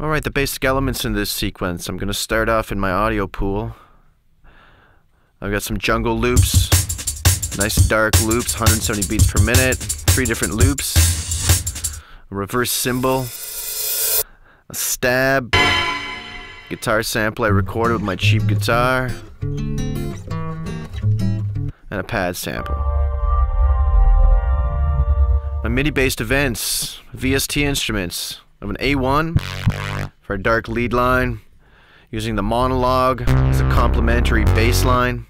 Alright, the basic elements in this sequence. I'm going to start off in my audio pool. I've got some jungle loops, nice dark loops, 170 beats per minute, 3 different loops, a reverse cymbal, a stab, guitar sample I recorded with my cheap guitar, and a pad sample. My MIDI based events, VST instruments of an A1 for a dark lead line, using the monologue as a complementary bass line,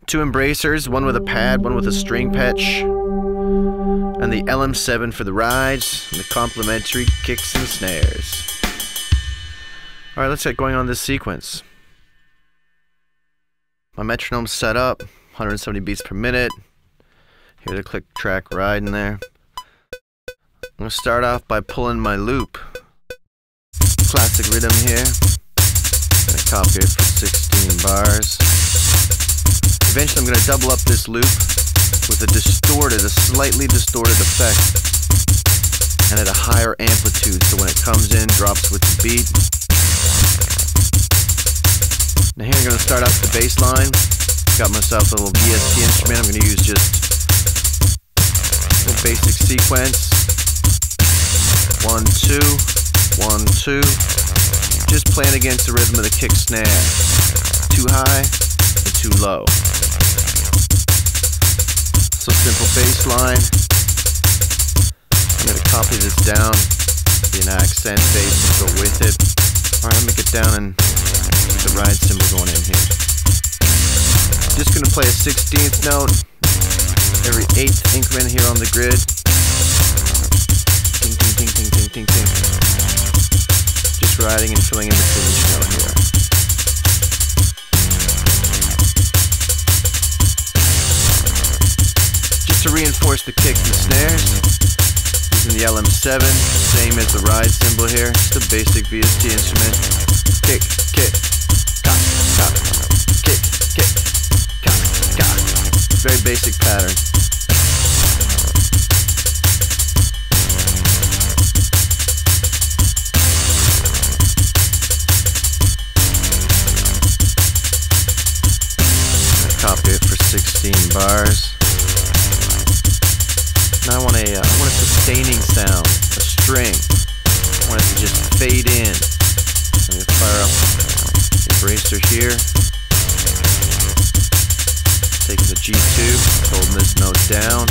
2 embracers, one with a pad, one with a string patch, and the LM7 for the rides, and the complementary kicks and snares. Alright, let's get going on this sequence. My metronome's set up, 170 beats per minute. Here's the click track ride in there. I'm going to start off by pulling my loop. Classic rhythm here. I'm going to copy it for 16 bars. Eventually I'm going to double up this loop with a slightly distorted effect, and at a higher amplitude, so when it comes in, drops with the beat. Now here I'm going to start off the bass line. Got myself a little VST instrument. I'm going to use just a basic sequence. 1, 2, 1, 2. Just playing against the rhythm of the kick snare. Too high and too low. So simple bass line. I'm going to copy this down, be an accent bass to go with it. Alright, let me get down and get the ride cymbal going in here. Just going to play a 16th note every 8th increment here on the grid. Ting, ting, ting, ting, ting, ting, ting. Just riding and filling in the finish note here. Just to reinforce the kicks and snares, using the LM7, same as the ride cymbal here, just a basic VST instrument. Kick, kick, cock, cock, kick, kick, cock, cock. Very basic pattern. Copy it for 16 bars. Now I want a sustaining sound, a string. I want it to just fade in. Let me fire up the embracer here. Taking the G2, holding this note down.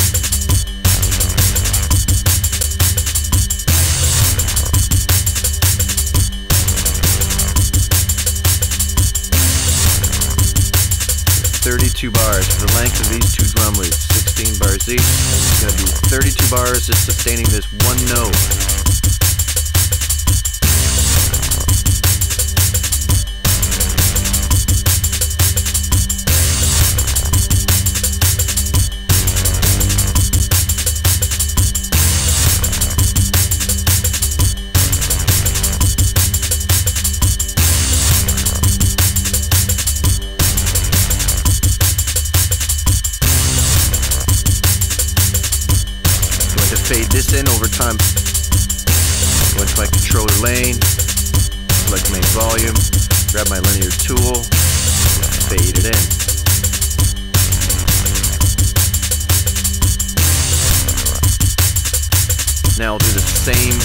.32 bars for the length of these 2 drum loops, 16 bars each. It's going to be 32 bars just sustaining this one note. Fade this in over time. Go into my controller lane, select main volume, grab my linear tool, fade it in. Now I'll do the same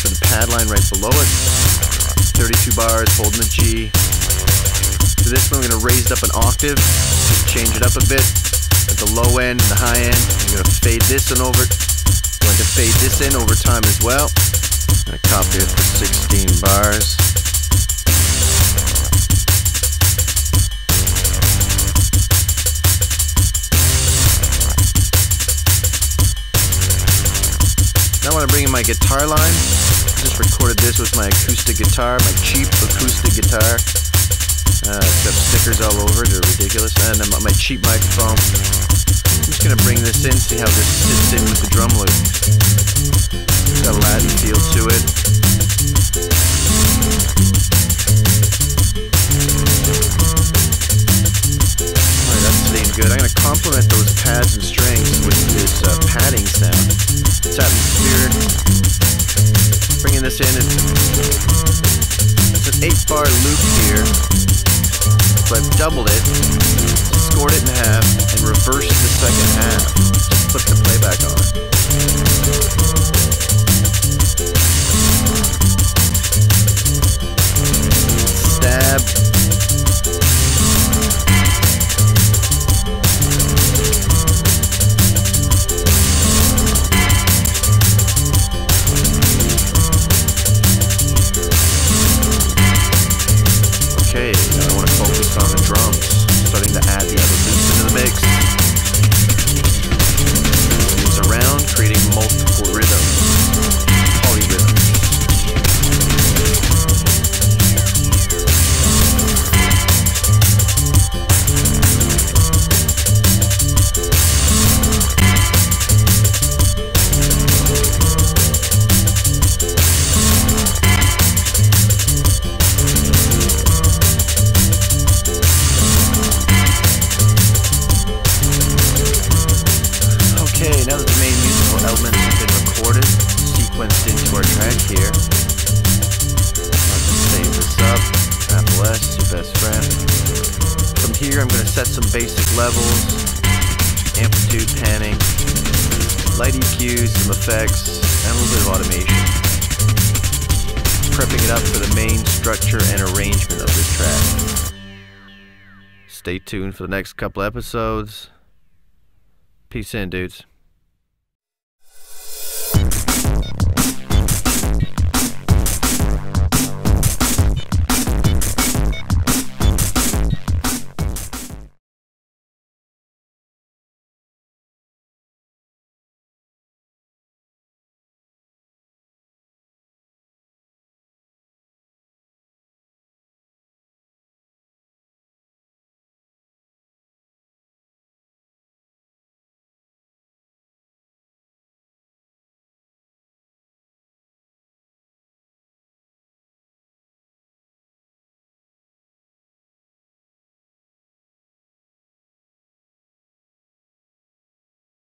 for the pad line right below it. 32 bars, holding the G. For this one I'm going to raise it up an octave, just change it up a bit. At the low end and the high end, I'm going to fade this one over. Going to fade this in over time as well. I'm going to copy it for 16 bars. Now I want to bring in my guitar line. I just recorded this with my acoustic guitar, my cheap acoustic guitar. It's got stickers all over it, they're ridiculous. And my cheap microphone. I'm just going to bring this in, see how this sits in with the drum loop. It's got a Latin feel to it. Alright, that's sitting good. I'm going to complement those pads and strings with this padding sound. It's atmospheric. Bringing this this in. It's an 8-bar loop here, so I've doubled it, scored it in half, and reversed the second half. Just put the playback on it. Stab. Okay, now I want to focus on the drums, starting to add the other loops into the mix. Moves around, creating multiple rhythms, polyrhythms. Okay, now that the main musical elements have been recorded, sequenced into our track here, I'll just save this up, Apple S, your best friend. From here I'm going to set some basic levels, amplitude, panning, light EQs, some effects, and a little bit of automation. Prepping it up for the main structure and arrangement of this track. Stay tuned for the next couple episodes. Peace in, dudes.